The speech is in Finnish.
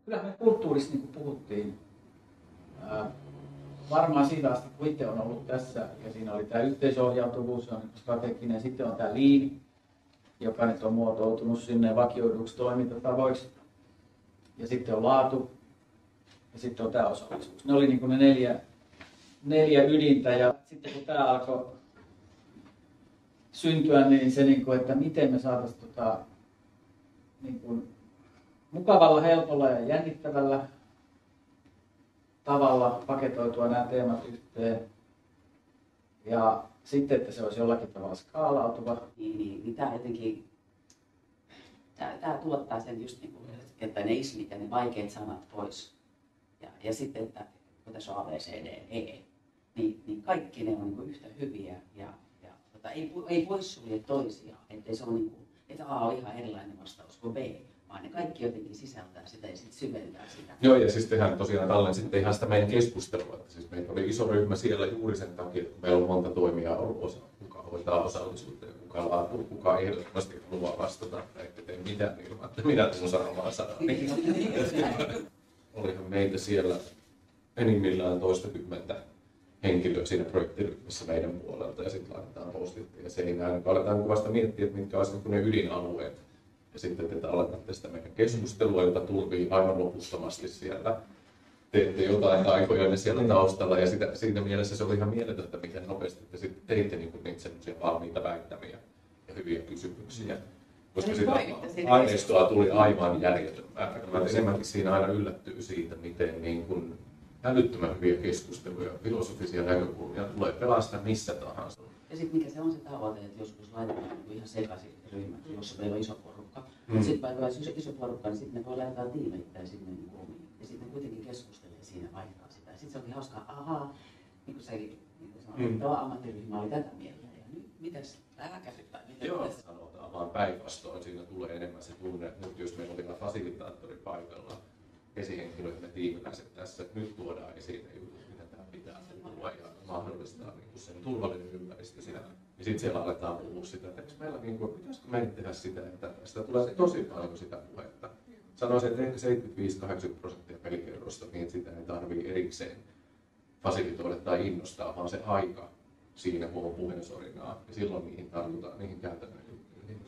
kyllähän me kulttuurissa niin kuin puhuttiin varmaan siitä asti, kun itse on ollut tässä, ja siinä oli tämä yhteisohjautuvuus, se on strateginen, sitten on tämä Lean, joka nyt on muotoutunut sinne vakioiduksi toimintatavoiksi, ja sitten on laatu, ja sitten on tämä osallisuus. Ne oli niin kuin ne neljä ydintä, ja sitten kun tämä alkoi syntyä, niin se, niin kuin, että miten me saataisiin niin kuin mukavalla, helpolla ja jännittävällä tavalla paketoitua nämä teemat yhteen. Ja sitten, että se olisi jollakin tavalla skaalautuva. Niin tämä jotenkin, tämä tuottaa sen just niin kuin, että ne ismit ja ne vaikeat sanat pois. Ja sitten, että kun tässä on A, B, C, D, E, niin kaikki ne on niin kuin yhtä hyviä ja ei poissulje toisiaan. Ettei se ole niin kuin, että A on ihan erilainen vastaus kuin B. Vaan ne kaikki jotenkin sisältää sitä ja sitten syventää sitä. Joo, ja siis tehdään tosiaan tällainen sitten ihan sitä meidän keskustelua. Että siis meillä oli iso ryhmä siellä juuri sen takia, että meillä on monta toimijaa ollut kuka hoitaa osallisuutta ja kuka laatuu, kuka ehdottomasti haluaa vastata, että tee mitään ilman, että minä tulen sanomaan sanaa. Olihan meitä siellä enimmillään toistakymmentä henkilöä siinä projektiryhmässä meidän puolelta ja sitten laitetaan postit ja seinään. Aletaan kuvasta miettiä, että mitkä olisivat ne ydinalueet. Ja sitten te aloitatte sitä meidän keskustelua, jota tulvii aivan loputtomasti siellä. Teette jotain taikoja siellä taustalla ja siinä mielessä se oli ihan mieletöntä, miten nopeasti te sitten teitte niitä semmoisia valmiita väittämiä ja hyviä kysymyksiä. Koska sitä aineistoa tuli aivan järjetön määrä. Mä enemmänkin siinä aina yllättyy siitä, miten niin kuin älyttömän hyviä keskusteluja, filosofisia näkökulmia tulee pelastaa missä tahansa. Ja sitten mikä se on se tavoite, että joskus laitetaan ihan sekaisin ryhmäksi, jossa meillä on iso porukka. Mutta sitten vaikka olisi iso porukka, niin sitten ne voi laittaa tiimeittäin sinne omiin. Ja sitten ne kuitenkin keskustelee siinä vaihtaa sitä. Ja sitten se onkin hauskaa, ahaa, niin kuin säkin sanoit, että tuo ammattiryhmä oli tätä mieltä. Ja nyt mitäs älä käsittää? Joo, sanotaan vaan päinvastoin. Siinä tulee enemmän se tunne, että nyt jos meillä oli vielä fasilitaattori paikalla, esihenkilöt ja tiimiläiset tässä, että nyt tuodaan esiin ne jutut, mitä tämä pitää tulla ja mahdollistaa niin sen turvallinen ympäristö siinä. Ja sitten siellä aletaan puhua sitä, että meillä, niin kuin, pitäisikö meidän tehdä sitä, että sitä tulee tosi paljon sitä puhetta. Sanoisin, että ehkä 75-80% pelikerrosta, niin sitä ei tarvitse erikseen fasilitoida tai innostaa, vaan se aika siinä, kun on puheensorinaa. Ja silloin niihin tartutaan, niihin käytännön juttuihin.